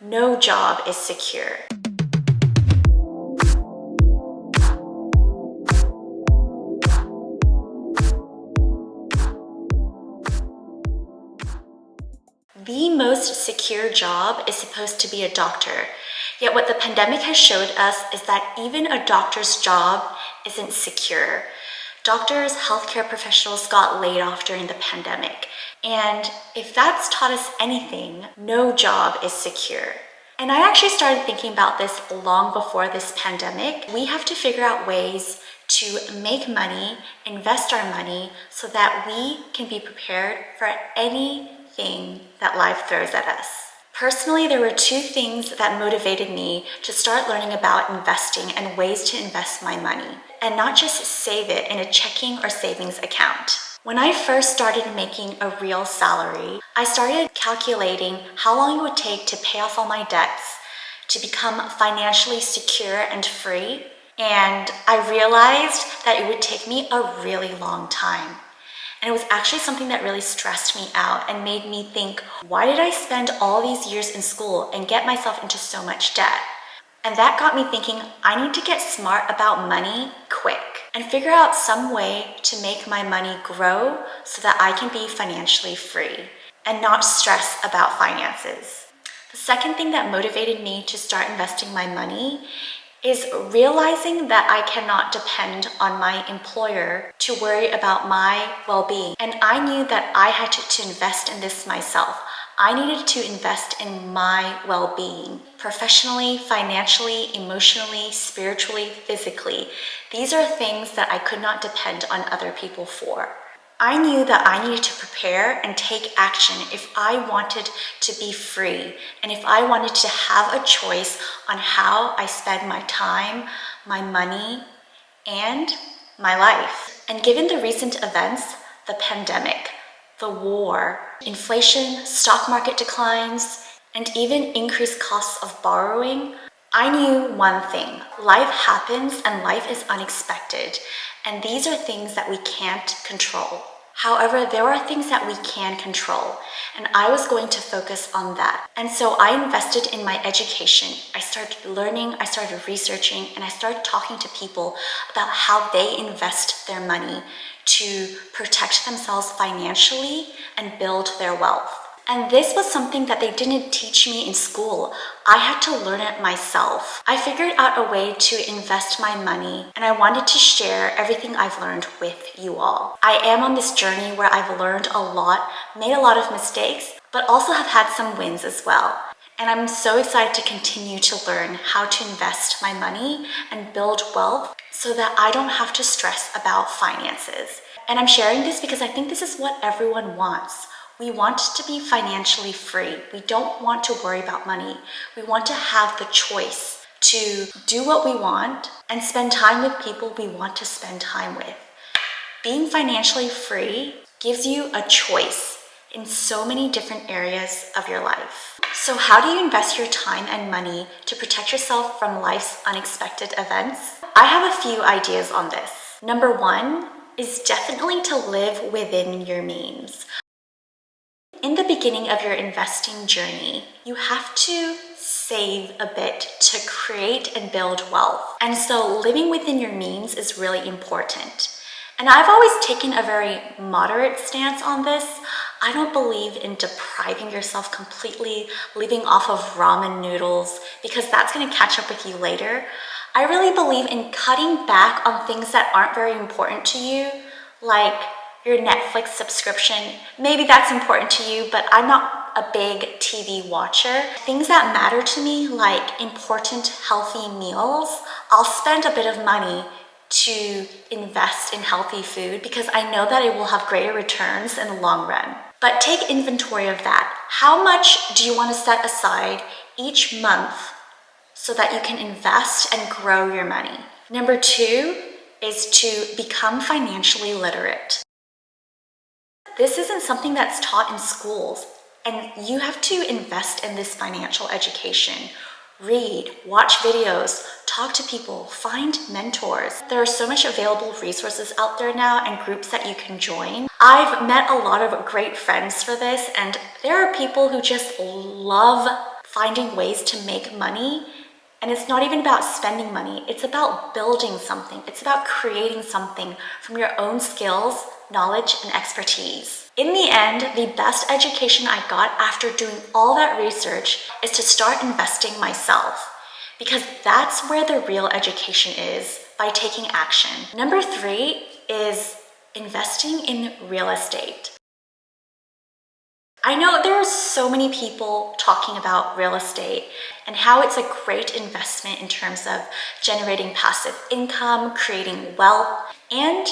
No job is secure. The most secure job is supposed to be a doctor. Yet what the pandemic has showed us is that even a doctor's job isn't secure. Doctors, healthcare professionals got laid off during the pandemic. And if that's taught us anything, no job is secure. And I actually started thinking about this long before this pandemic. We have to figure out ways to make money, invest our money, so that we can be prepared for anything that life throws at us. Personally, there were two things that motivated me to start learning about investing and ways to invest my money, and not just save it in a checking or savings account. When I first started making a real salary, I started calculating how long it would take to pay off all my debts, to become financially secure and free, and I realized that it would take me a really long time. And it was actually something that really stressed me out and made me think, why did I spend all these years in school and get myself into so much debt? And that got me thinking, I need to get smart about money quick and figure out some way to make my money grow so that I can be financially free and not stress about finances. The second thing that motivated me to start investing my money is realizing that I cannot depend on my employer to worry about my well-being. And I knew that I had to invest in this myself. I needed to invest in my well-being, professionally, financially, emotionally, spiritually, physically. These are things that I could not depend on other people for. I knew that I needed to prepare and take action if I wanted to be free and if I wanted to have a choice on how I spend my time, my money, and my life. And given the recent events, the pandemic, the war, inflation, stock market declines, and even increased costs of borrowing, I knew one thing: life happens and life is unexpected, and these are things that we can't control. However, there are things that we can control, and I was going to focus on that. And so I invested in my education. I started learning, I started researching, and I started talking to people about how they invest their money to protect themselves financially and build their wealth. And this was something that they didn't teach me in school. I had to learn it myself. I figured out a way to invest my money, and I wanted to share everything I've learned with you all. I am on this journey where I've learned a lot, made a lot of mistakes, but also have had some wins as well. And I'm so excited to continue to learn how to invest my money and build wealth so that I don't have to stress about finances. And I'm sharing this because I think this is what everyone wants. We want to be financially free. We don't want to worry about money. We want to have the choice to do what we want and spend time with people we want to spend time with. Being financially free gives you a choice in so many different areas of your life. So how do you invest your time and money to protect yourself from life's unexpected events? I have a few ideas on this. Number one is definitely to live within your means. In the beginning of your investing journey, you have to save a bit to create and build wealth. And so living within your means is really important. And I've always taken a very moderate stance on this. I don't believe in depriving yourself completely, living off of ramen noodles, because that's going to catch up with you later. I really believe in cutting back on things that aren't very important to you, like your Netflix subscription. Maybe that's important to you, but I'm not a big TV watcher. Things that matter to me, like important, healthy meals, I'll spend a bit of money to invest in healthy food because I know that it will have greater returns in the long run. But take inventory of that. How much do you want to set aside each month so that you can invest and grow your money? Number two is to become financially literate. This isn't something that's taught in schools, and you have to invest in this financial education. Read, watch videos, talk to people, find mentors. There are so much available resources out there now and groups that you can join. I've met a lot of great friends for this, and there are people who just love finding ways to make money. And it's not even about spending money, it's about building something. It's about creating something from your own skills, knowledge, and expertise. In the end, the best education I got after doing all that research is to start investing myself, because that's where the real education is, by taking action. Number 3 is investing in real estate. I know there are so many people talking about real estate and how it's a great investment in terms of generating passive income, creating wealth, and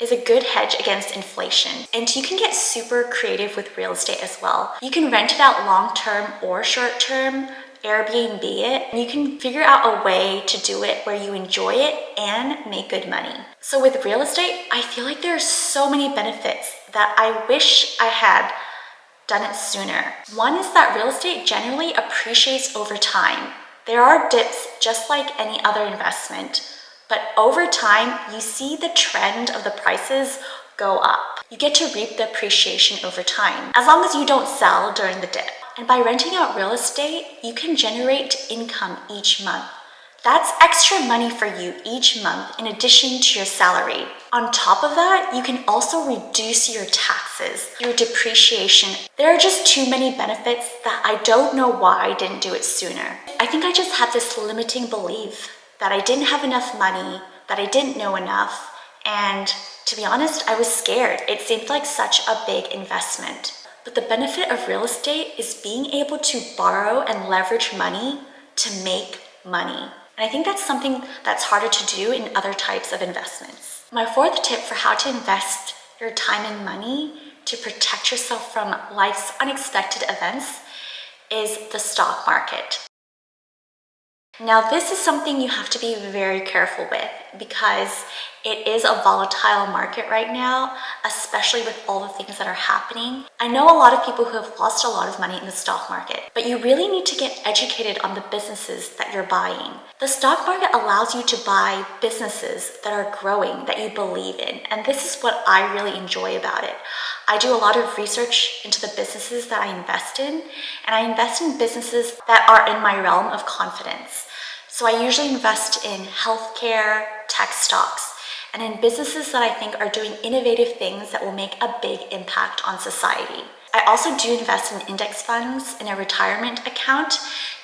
is a good hedge against inflation. And you can get super creative with real estate as well. You can rent it out long-term or short-term, Airbnb it, and you can figure out a way to do it where you enjoy it and make good money. So with real estate, I feel like there are so many benefits that I wish I had done it sooner. One is that real estate generally appreciates over time. There are dips just like any other investment, but over time, you see the trend of the prices go up. You get to reap the appreciation over time, as long as you don't sell during the dip. And by renting out real estate, you can generate income each month. That's extra money for you each month in addition to your salary. On top of that, you can also reduce your taxes, your depreciation. There are just too many benefits that I don't know why I didn't do it sooner. I think I just had this limiting belief that I didn't have enough money, that I didn't know enough, and to be honest, I was scared. It seemed like such a big investment. But the benefit of real estate is being able to borrow and leverage money to make money. And I think that's something that's harder to do in other types of investments. My 4th tip for how to invest your time and money to protect yourself from life's unexpected events is the stock market. Now, this is something you have to be very careful with because it is a volatile market right now, especially with all the things that are happening. I know a lot of people who have lost a lot of money in the stock market, but you really need to get educated on the businesses that you're buying. The stock market allows you to buy businesses that are growing, that you believe in, and this is what I really enjoy about it. I do a lot of research into the businesses that I invest in, and I invest in businesses that are in my realm of confidence. So I usually invest in healthcare, tech stocks, and in businesses that I think are doing innovative things that will make a big impact on society. I also do invest in index funds in a retirement account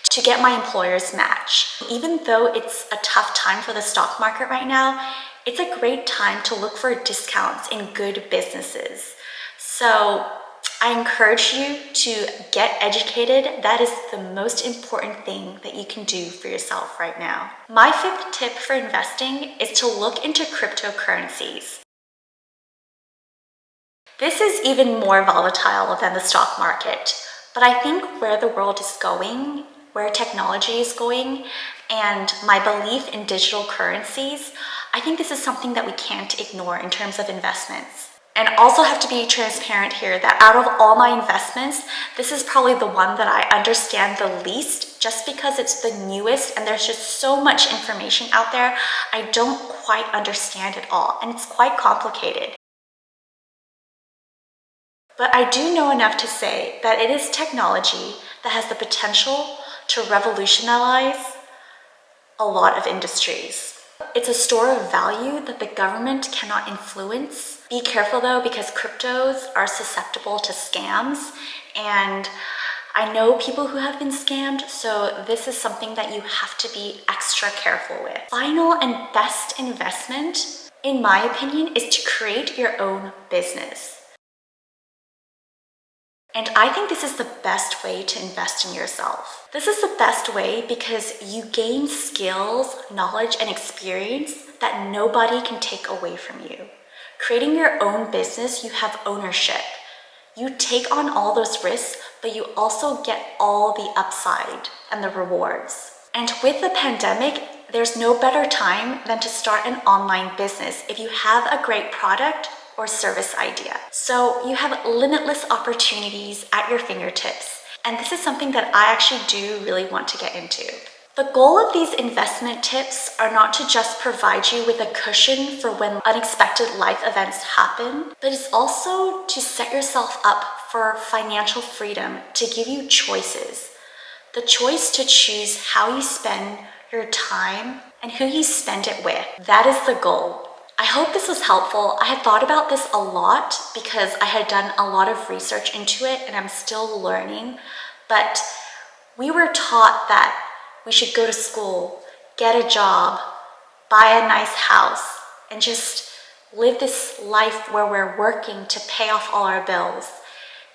to get my employer's match. Even though it's a tough time for the stock market right now, it's a great time to look for discounts in good businesses. So I encourage you to get educated. That is the most important thing that you can do for yourself right now. My 5th tip for investing is to look into cryptocurrencies. This is even more volatile than the stock market, but I think where the world is going, where technology is going, and my belief in digital currencies, I think this is something that we can't ignore in terms of investments. And also have to be transparent here that out of all my investments, this is probably the one that I understand the least just because it's the newest and there's just so much information out there. I don't quite understand it all and it's quite complicated. But I do know enough to say that it is technology that has the potential to revolutionize a lot of industries. It's a store of value that the government cannot influence. Be careful though, because cryptos are susceptible to scams, and I know people who have been scammed, so this is something that you have to be extra careful with. Final and best investment, in my opinion, is to create your own business. And I think this is the best way to invest in yourself. This is the best way because you gain skills, knowledge, and experience that nobody can take away from you. Creating your own business, you have ownership. You take on all those risks, but you also get all the upside and the rewards. And with the pandemic, there's no better time than to start an online business if you have a great product or service idea. So you have limitless opportunities at your fingertips. And this is something that I actually do really want to get into. The goal of these investment tips are not to just provide you with a cushion for when unexpected life events happen, but it's also to set yourself up for financial freedom, to give you choices, The choice to choose how you spend your time and who you spend it with. That is the goal. I hope this was helpful. I had thought about this a lot because I had done a lot of research into it and I'm still learning, but we were taught that we should go to school, get a job, buy a nice house, and just live this life where we're working to pay off all our bills.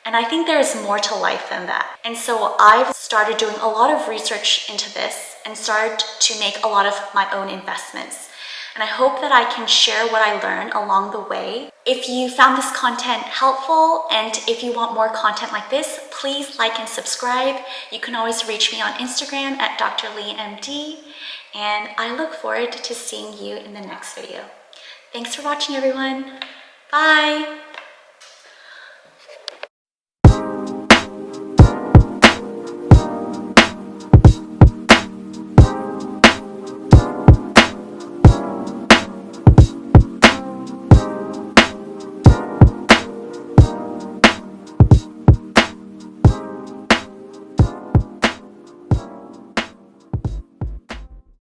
And I think there is more to life than that. And so I've started doing a lot of research into this and started to make a lot of my own investments. And I hope that I can share what I learned along the way. If you found this content helpful and if you want more content like this, please like and subscribe. You can always reach me on Instagram at Dr. Lee MD, and I look forward to seeing you in the next video. Thanks for watching, everyone. Bye.